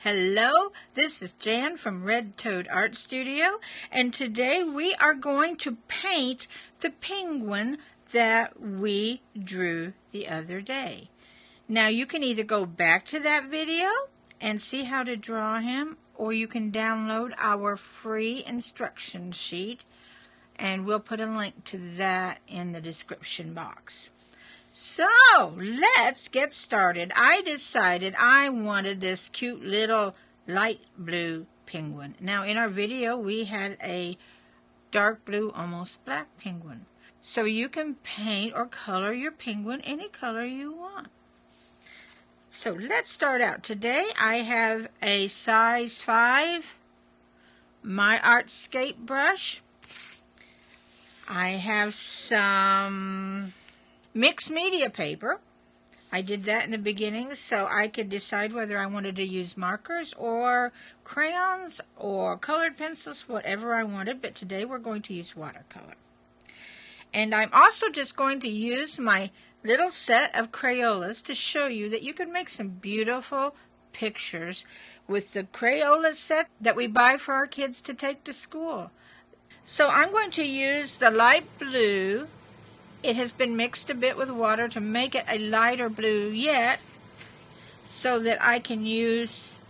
Hello, this is Jan from Red Toad Art Studio, and today we are going to paint the penguin that we drew the other day. Now you can either go back to that video and see how to draw him, or you can download our free instruction sheet, and we'll put a link to that in the description box. So, let's get started. I decided I wanted this cute little light blue penguin. Now, in our video, we had a dark blue, almost black penguin. So you can paint or color your penguin any color you want. So, let's start out. Today, I have a size 5 My Artscape brush. I have some mixed media paper. I did that in the beginning so I could decide whether I wanted to use markers or crayons or colored pencils, whatever I wanted, but today we're going to use watercolor. And I'm also just going to use my little set of Crayolas to show you that you can make some beautiful pictures with the Crayola set that we buy for our kids to take to school. So I'm going to use the light blue. It has been mixed a bit with water to make it a lighter blue yet, so that I can use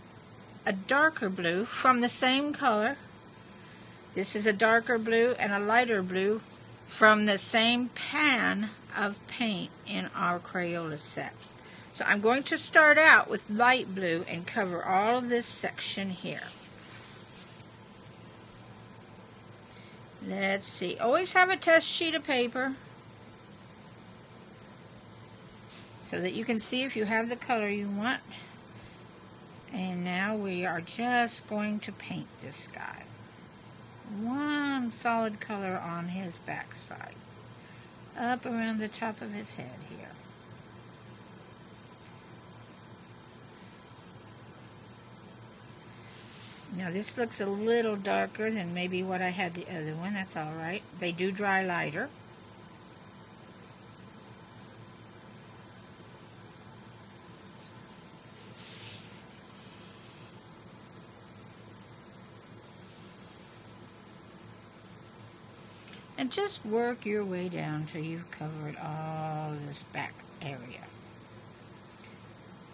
a darker blue from the same color. This is a darker blue and a lighter blue from the same pan of paint in our Crayola set. So I'm going to start out with light blue and cover all of this section here. Let's see. Always have a test sheet of paper, so that you can see if you have the color you want. And now we are just going to paint this guy. One solid color on his backside, up around the top of his head here. Now this looks a little darker than maybe what I had the other one. That's all right. They do dry lighter. And just work your way down till you've covered all this back area.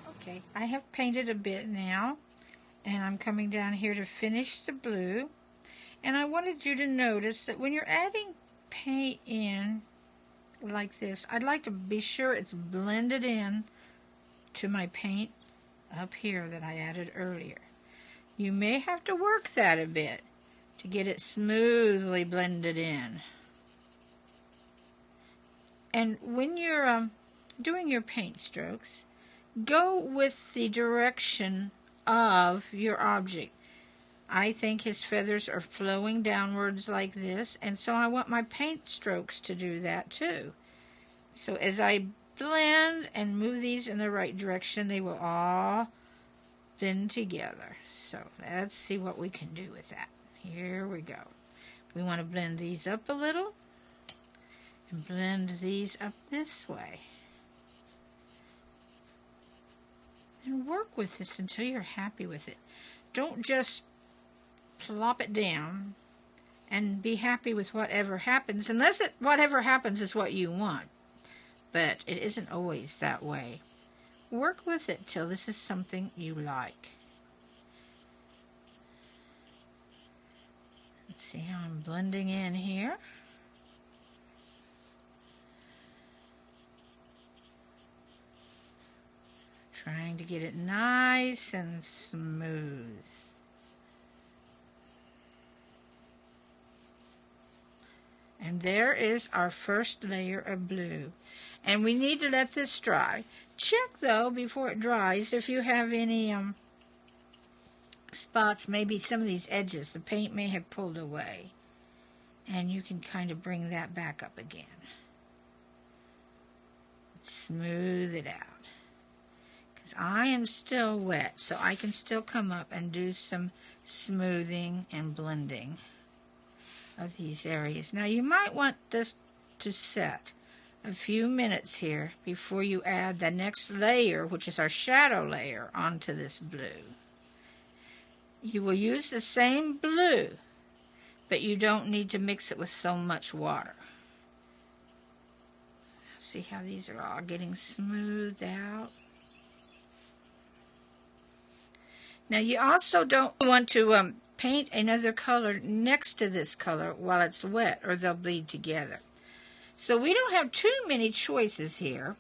Okay, I have painted a bit now, and I'm coming down here to finish the blue. And I wanted you to notice that when you're adding paint in like this, I'd like to be sure it's blended in to my paint up here that I added earlier. You may have to work that a bit to get it smoothly blended in. And when you're doing your paint strokes, go with the direction of your object. I think his feathers are flowing downwards like this, and so I want my paint strokes to do that too. So as I blend and move these in the right direction, they will all blend together. So let's see what we can do with that. Here we go. We want to blend these up a little and blend these up this way. And work with this until you're happy with it. Don't just plop it down and be happy with whatever happens, unless whatever happens is what you want. But it isn't always that way. Work with it till this is something you like. Let's see how I'm blending in here. Trying to get it nice and smooth. And there is our first layer of blue. And we need to let this dry. Check, though, before it dries, if you have any spots, maybe some of these edges, the paint may have pulled away. And you can kind of bring that back up again. Smooth it out. I am still wet, so I can still come up and do some smoothing and blending of these areas. Now you might want this to set a few minutes here before you add the next layer, which is our shadow layer, onto this blue. You will use the same blue, but you don't need to mix it with so much water. See how these are all getting smoothed out? Now you also don't want to paint another color next to this color while it's wet, or they'll bleed together. So we don't have too many choices here.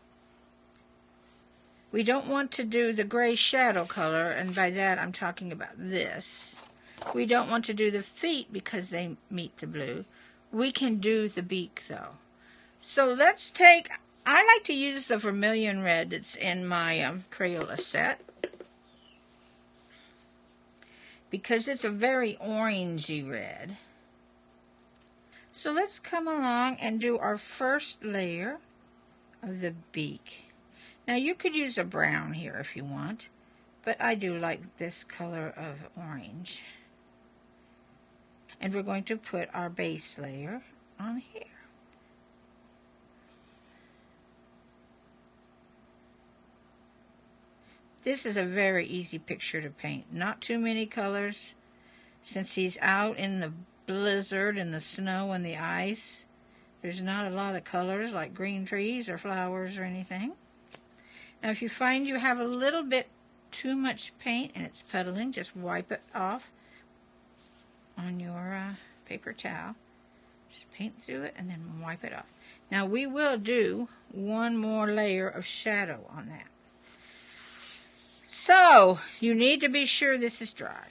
We don't want to do the gray shadow color, and by that I'm talking about this. We don't want to do the feet because they meet the blue. We can do the beak though. So let's take, I like to use the vermilion red that's in my Crayola set, because it's a very orangey red. So let's come along and do our first layer of the beak. Now you could use a brown here if you want, but I do like this color of orange. And we're going to put our base layer on here. This is a very easy picture to paint. Not too many colors. Since he's out in the blizzard and the snow and the ice, there's not a lot of colors like green trees or flowers or anything. Now if you find you have a little bit too much paint and it's puddling, just wipe it off on your paper towel. Just paint through it and then wipe it off. Now we will do one more layer of shadow on that. So you need to be sure this is dry.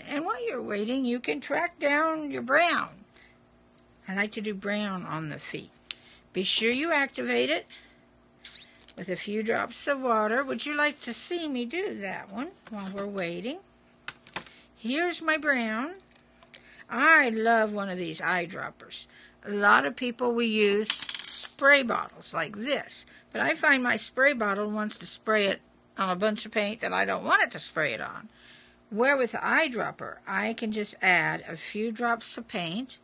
And while you're waiting, you can track down your brown. I like to do brown on the feet. Be sure you activate it with a few drops of water. Would you like to see me do that one while we're waiting? Here's my brown. I love one of these eyedroppers. A lot of people will use spray bottles like this, but I find my spray bottle wants to spray it on a bunch of paint that I don't want it to spray it on. Where with the eyedropper, I can just add a few drops of paint,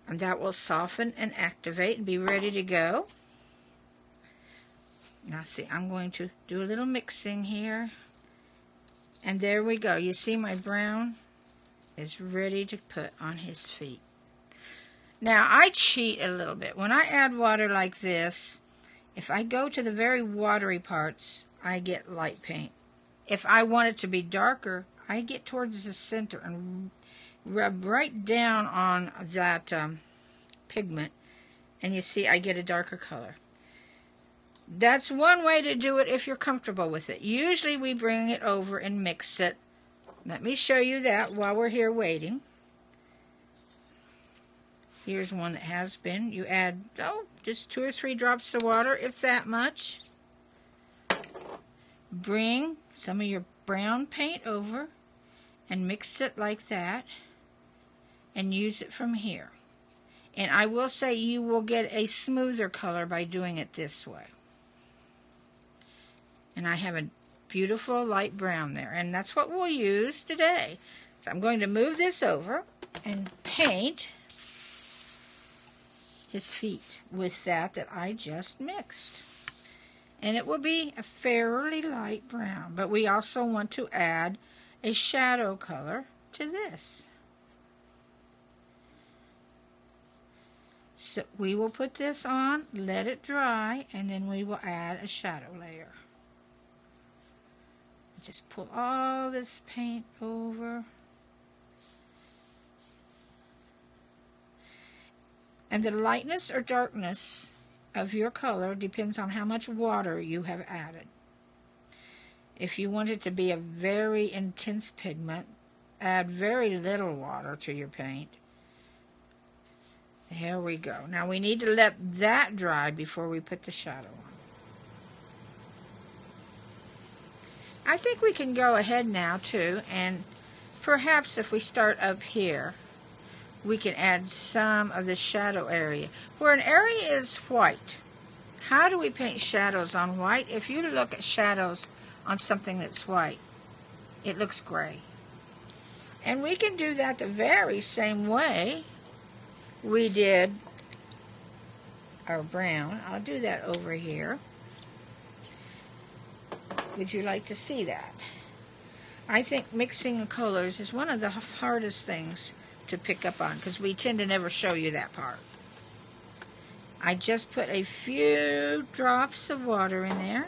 and that will soften and activate and be ready to go. Now see, I'm going to do a little mixing here. And there we go. You see my brown is ready to put on his feet. Now I cheat a little bit. When I add water like this, if I go to the very watery parts, I get light paint. If I want it to be darker, I get towards the center and rub right down on that pigment, and you see I get a darker color. That's one way to do it if you're comfortable with it. Usually we bring it over and mix it. Let me show you that while we're here waiting. Here's one that has been. You add, just 2 or 3 drops of water, if that much. Bring some of your brown paint over and mix it like that and use it from here. And I will say you will get a smoother color by doing it this way. And I have a beautiful light brown there, and that's what we'll use today. So I'm going to move this over and paint his feet with that I just mixed. And it will be a fairly light brown, but we also want to add a shadow color to this. So we will put this on, let it dry, and then we will add a shadow layer. Just pull all this paint over. And the lightness or darkness of your color depends on how much water you have added. If you want it to be a very intense pigment, add very little water to your paint. Here we go. Now we need to let that dry before we put the shadow on. I think we can go ahead now too, and perhaps if we start up here, we can add some of the shadow area. Where an area is white, how do we paint shadows on white? If you look at shadows on something that's white, it looks gray. And we can do that the very same way we did our brown. I'll do that over here. Would you like to see that? I think mixing the colors is one of the hardest things to pick up on because we tend to never show you that part. I just put a few drops of water in there.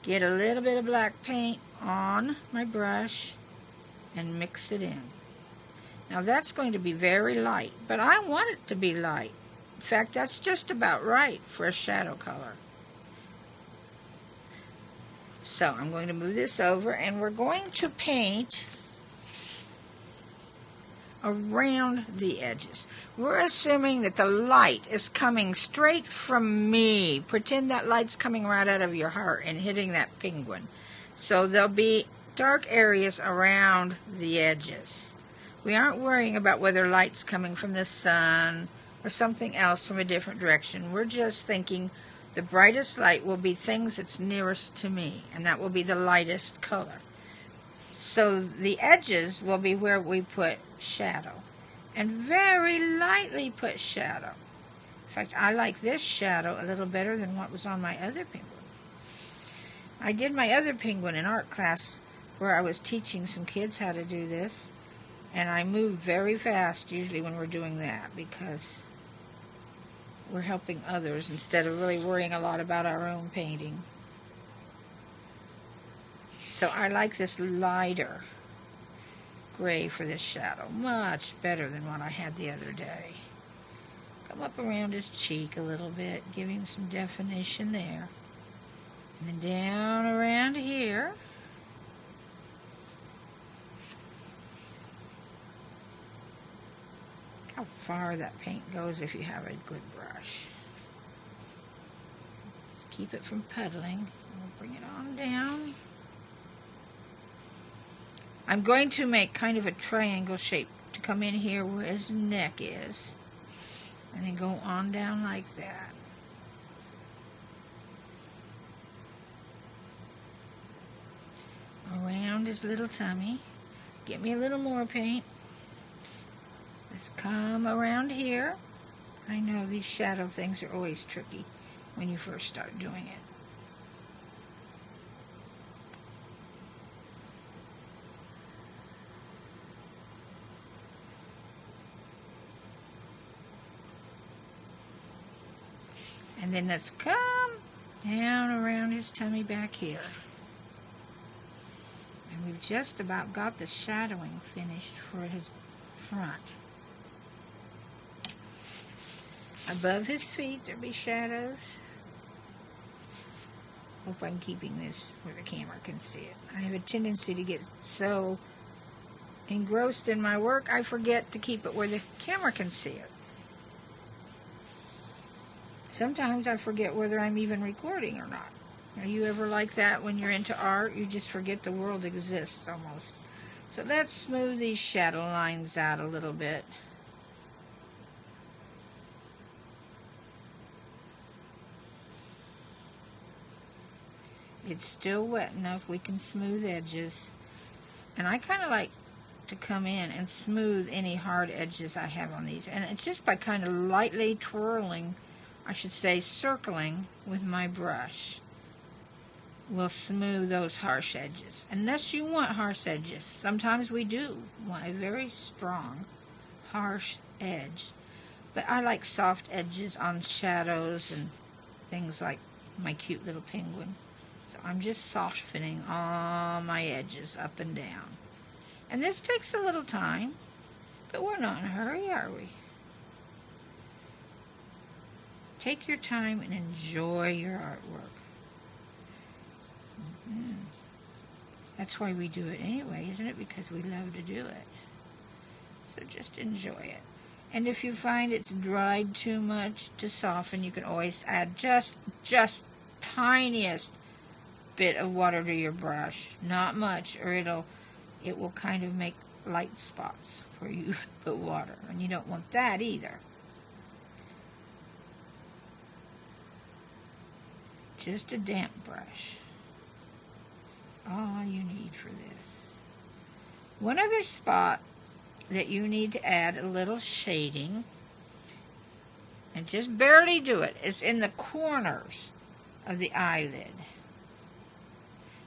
Get a little bit of black paint on my brush and mix it in. Now that's going to be very light, but I want it to be light. In fact, that's just about right for a shadow color. So I'm going to move this over and we're going to paint around the edges. We're assuming that the light is coming straight from me. Pretend that light's coming right out of your heart and hitting that penguin. So there'll be dark areas around the edges. We aren't worrying about whether light's coming from the sun or something else from a different direction. We're just thinking the brightest light will be things that's nearest to me, and that will be the lightest color. So the edges will be where we put shadow, and very lightly put shadow. In fact, I like this shadow a little better than what was on my other penguin. I did my other penguin in art class where I was teaching some kids how to do this, and I move very fast usually when we're doing that because we're helping others instead of really worrying a lot about our own painting. So I like this lighter gray for this shadow, much better than what I had the other day. Come up around his cheek a little bit, give him some definition there. And then down around here. How far that paint goes if you have a good brush. Just keep it from puddling. We'll bring it on down. I'm going to make kind of a triangle shape to come in here where his neck is. And then go on down like that. Around his little tummy. Get me a little more paint. Let's come around here. I know these shadow things are always tricky when you first start doing it. And then let's come down around his tummy back here. And we've just about got the shadowing finished for his front. Above his feet there'll be shadows. Hope I'm keeping this where the camera can see it. I have a tendency to get so engrossed in my work I forget to keep it where the camera can see it. Sometimes I forget whether I'm even recording or not. Are you ever like that when you're into art? You just forget the world exists almost. So let's smooth these shadow lines out a little bit. It's still wet enough we can smooth edges. And I kind of like to come in and smooth any hard edges I have on these. And it's just by kind of lightly twirling, I should say circling with my brush, will smooth those harsh edges. Unless you want harsh edges. Sometimes we do want a very strong, harsh edge. But I like soft edges on shadows and things like my cute little penguin. So I'm just softening all my edges up and down. And this takes a little time, but we're not in a hurry, are we? Take your time and enjoy your artwork. That's why we do it anyway, isn't it? Because we love to do it. So just enjoy it. And if you find it's dried too much to soften, you can always add just tiniest bit of water to your brush. Not much, or it will kind of make light spots where you put water. And you don't want that either. Just a damp brush. That's all you need for this. One other spot that you need to add a little shading, and just barely do it, is in the corners of the eyelid.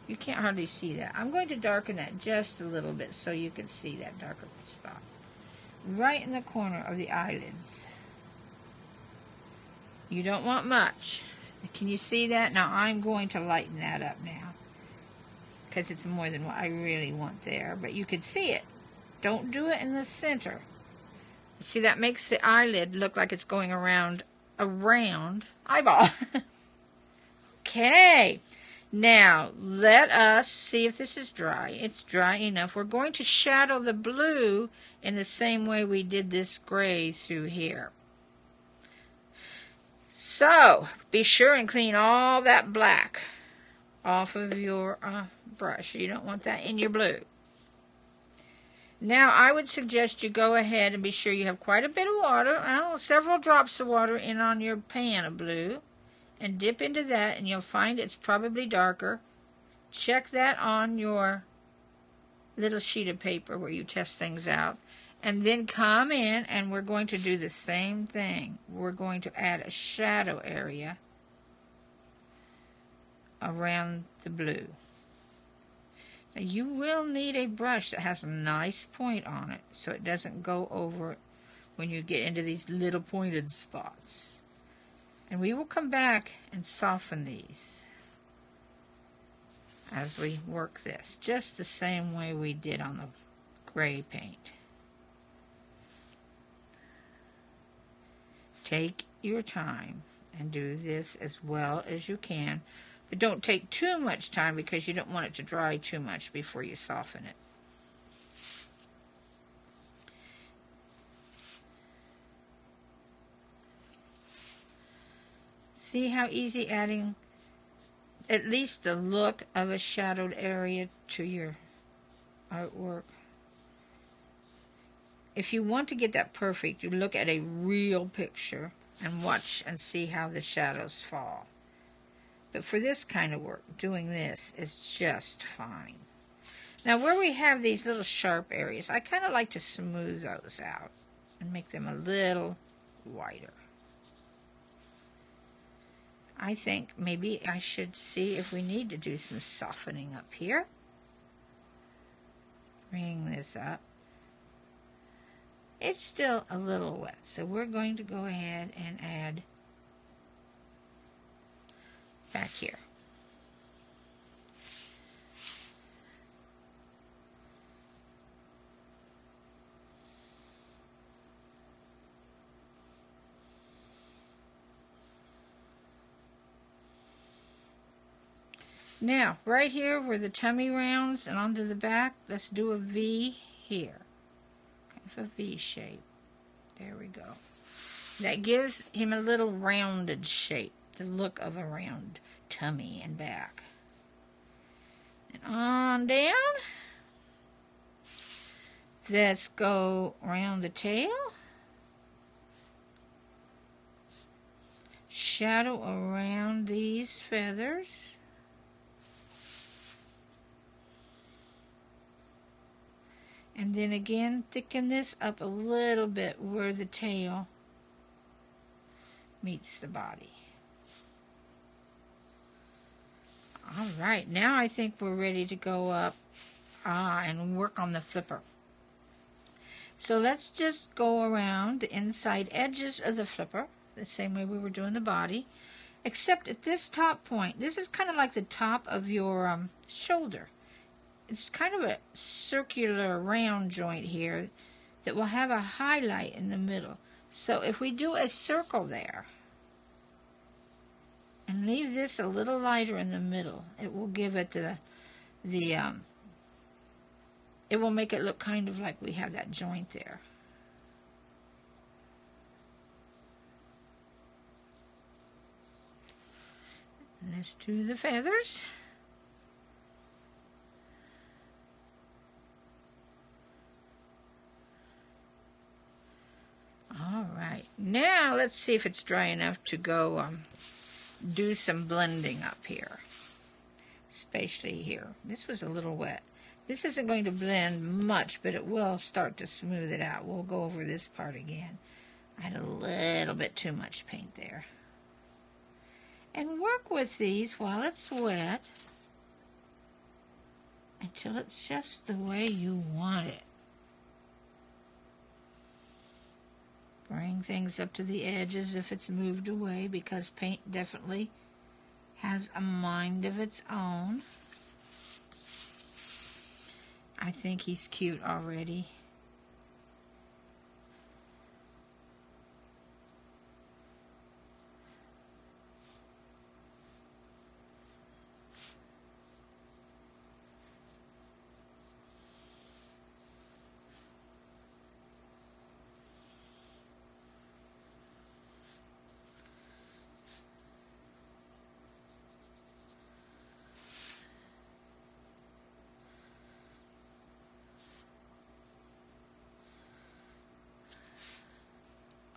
You can't hardly see that. I'm going to darken that just a little bit so you can see that darker spot. Right in the corner of the eyelids. You don't want much. Can you see that? Now I'm going to lighten that up now, because it's more than what I really want there. But you can see it. Don't do it in the center. See, that makes the eyelid look like it's going around a round eyeball. Okay. Now, let us see if this is dry. It's dry enough. We're going to shadow the blue in the same way we did this gray through here. So, be sure and clean all that black off of your brush. You don't want that in your blue. Now, I would suggest you go ahead and be sure you have quite a bit of water, several drops of water in on your pan of blue, and dip into that, and you'll find it's probably darker. Check that on your little sheet of paper where you test things out. And then come in, and we're going to do the same thing. We're going to add a shadow area around the blue. Now, you will need a brush that has a nice point on it so it doesn't go over when you get into these little pointed spots. And we will come back and soften these as we work this, just the same way we did on the gray paint. Take your time and do this as well as you can, but don't take too much time because you don't want it to dry too much before you soften it. See how easy adding at least the look of a shadowed area to your artwork. If you want to get that perfect, you look at a real picture and watch and see how the shadows fall. But for this kind of work, doing this is just fine. Now, where we have these little sharp areas, I kind of like to smooth those out and make them a little whiter. I think maybe I should see if we need to do some softening up here. Bring this up. It's still a little wet, so we're going to go ahead and add back here. Now, right here where the tummy rounds and onto the back, let's do a V here. Kind of a V shape. There we go. That gives him a little rounded shape, the look of a round tummy and back. And on down. Let's go around the tail. Shadow around these feathers. And then again, thicken this up a little bit where the tail meets the body. All right, now I think we're ready to go up and work on the flipper. So let's just go around the inside edges of the flipper, the same way we were doing the body, except at this top point. This is kind of like the top of your shoulder. It's kind of a circular round joint here that will have a highlight in the middle. So if we do a circle there and leave this a little lighter in the middle, it will give it it will make it look kind of like we have that joint there. Let's do the feathers. All right, now let's see if it's dry enough to go do some blending up here, especially here. This was a little wet. This isn't going to blend much, but it will start to smooth it out. We'll go over this part again. I had a little bit too much paint there. And work with these while it's wet. until it's just the way you want it. Bring things up to the edges if it's moved away, because paint definitely has a mind of its own. I think he's cute already.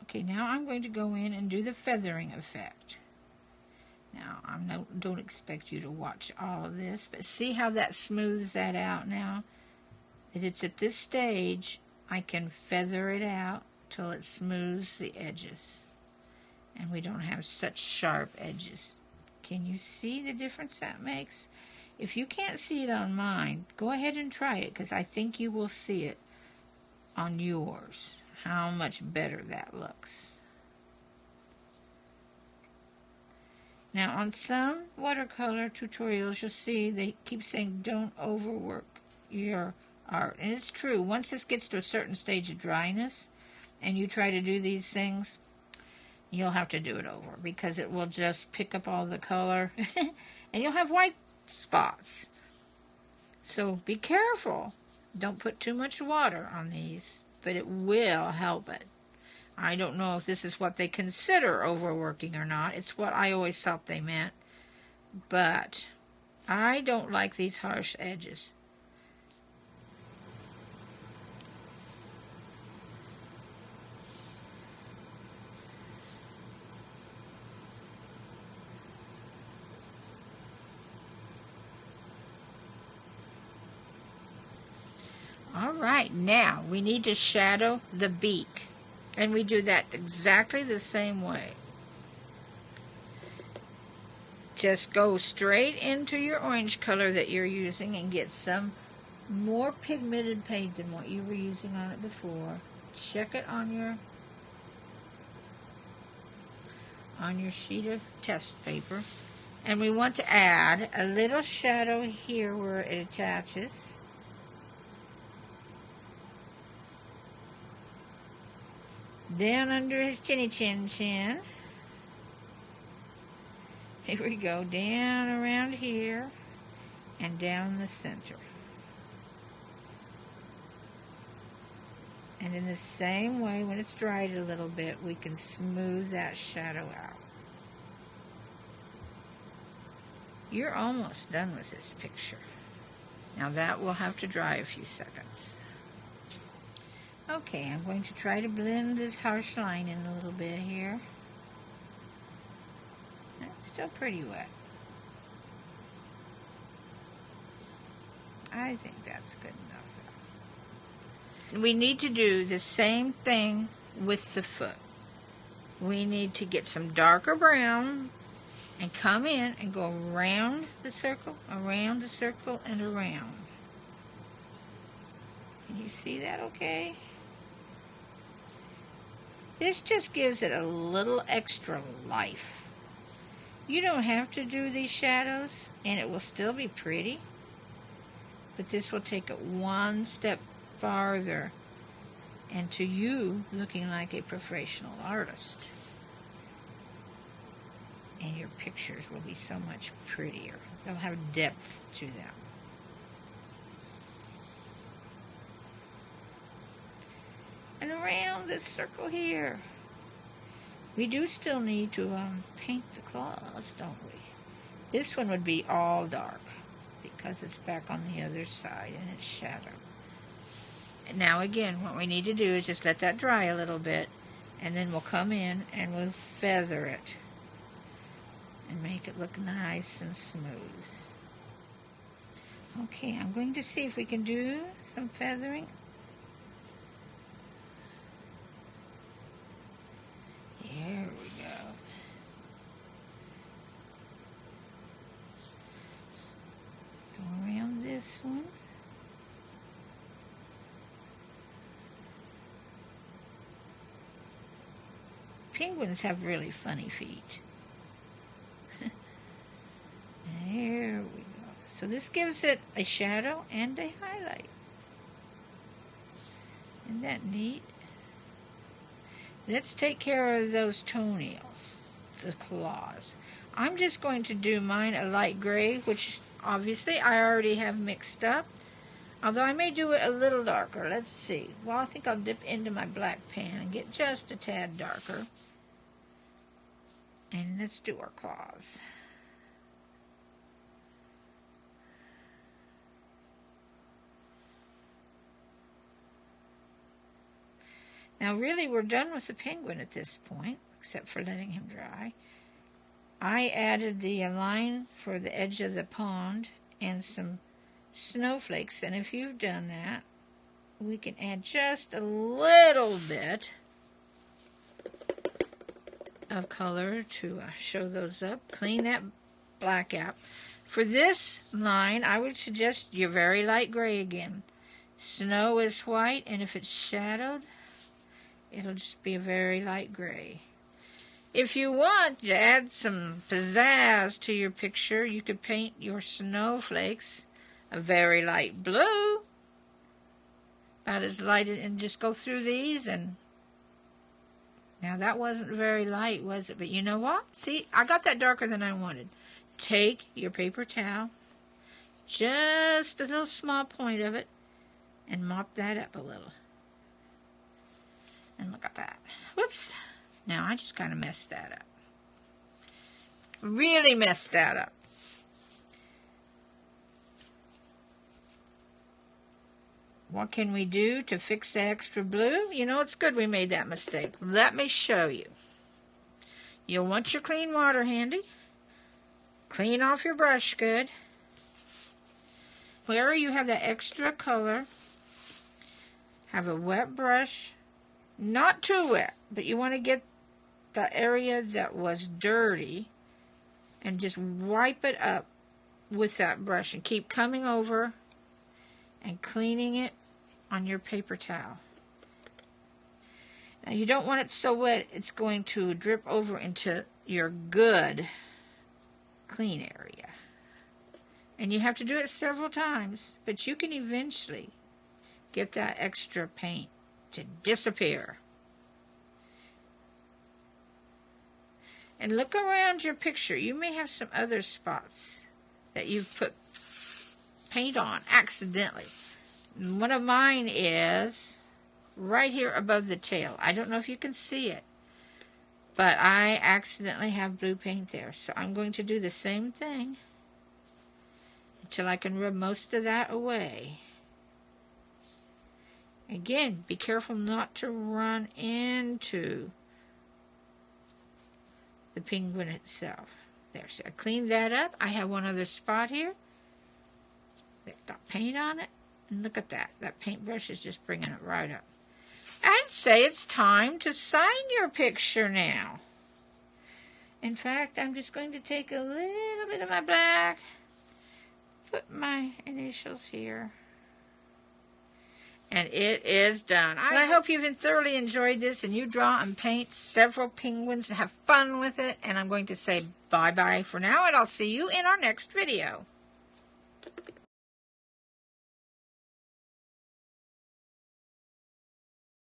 Okay, now I'm going to go in and do the feathering effect. Now, I don't expect you to watch all of this, but see how that smooths that out now? That it's at this stage, I can feather it out till it smooths the edges. And we don't have such sharp edges. Can you see the difference that makes? If you can't see it on mine, go ahead and try it, because I think you will see it on yours, how much better that looks. Now, on some watercolor tutorials, you'll see they keep saying don't overwork your art. And it's true. Once this gets to a certain stage of dryness and you try to do these things, you'll have to do it over, because it will just pick up all the color and you'll have white spots. So be careful. Don't put too much water on these, but it will help it. I don't know if this is what they consider overworking or not. It's what I always thought they meant. But I don't like these harsh edges. All right, now we need to shadow the beak. And we do that exactly the same way. Just go straight into your orange color that you're using and get some more pigmented paint than what you were using on it before. Check it on your sheet of test paper. And we want to add a little shadow here where it attaches. Down under his chinny chin chin. Here we go, down around here and down the center. And in the same way, when it's dried a little bit, we can smooth that shadow out. You're almost done with this picture. Now that will have to dry a few seconds. Okay, I'm going to try to blend this harsh line in a little bit here. That's still pretty wet. I think that's good enough. We need to do the same thing with the foot. We need to get some darker brown and come in and go around the circle, and around. Can you see that okay? This just gives it a little extra life. You don't have to do these shadows, and it will still be pretty. But this will take it one step farther into you looking like a professional artist. And your pictures will be so much prettier. They'll have depth to them. And around this circle here. We do still need to paint the claws, don't we? This one would be all dark because it's back on the other side and it's shadowed. And now again, what we need to do is just let that dry a little bit, and then we'll come in and we'll feather it and make it look nice and smooth. Okay, I'm going to see if we can do some feathering. Here we go. Go around this one. Penguins have really funny feet. There we go. So this gives it a shadow and a highlight. Isn't that neat? Let's take care of those toenails, the claws. I'm just going to do mine a light gray, which obviously I already have mixed up. Although I may do it a little darker. Let's see. Well, I think I'll dip into my black pan and get just a tad darker. And let's do our claws. Now really we're done with the penguin at this point, except for letting him dry. I added the line for the edge of the pond and some snowflakes, and if you've done that, we can add just a little bit of color to show those up. Clean that black out. For this line, I would suggest your very light gray again. Snow is white, and if it's shadowed, it'll just be a very light gray. If you want to add some pizzazz to your picture, you could paint your snowflakes a very light blue. About as light, and just go through these, and now that wasn't very light, was it? But you know what? See, I got that darker than I wanted. Take your paper towel, just a little small point of it, and mop that up a little. And look at that. Whoops. Now I just kind of messed that up. Really messed that up. What can we do to fix that extra blue? You know, it's good we made that mistake. Let me show you. You'll want your clean water handy. Clean off your brush good. Where you have that extra color, have a wet brush. Not too wet, but you want to get the area that was dirty and just wipe it up with that brush and keep coming over and cleaning it on your paper towel. Now you don't want it so wet it's going to drip over into your good clean area. And you have to do it several times, but you can eventually get that extra paint to disappear. And look around your picture. You may have some other spots that you've put paint on accidentally. One of mine is right here above the tail. I don't know if you can see it, but I accidentally have blue paint there. So I'm going to do the same thing until I can rub most of that away. Again, be careful not to run into the penguin itself. There, so I cleaned that up. I have one other spot here that got paint on it. And look at that. That paintbrush is just bringing it right up. I'd say it's time to sign your picture now. In fact, I'm just going to take a little bit of my black, put my initials here, and it is done. I hope you've thoroughly enjoyed this and you draw and paint several penguins and have fun with it. And I'm going to say bye-bye for now, and I'll see you in our next video.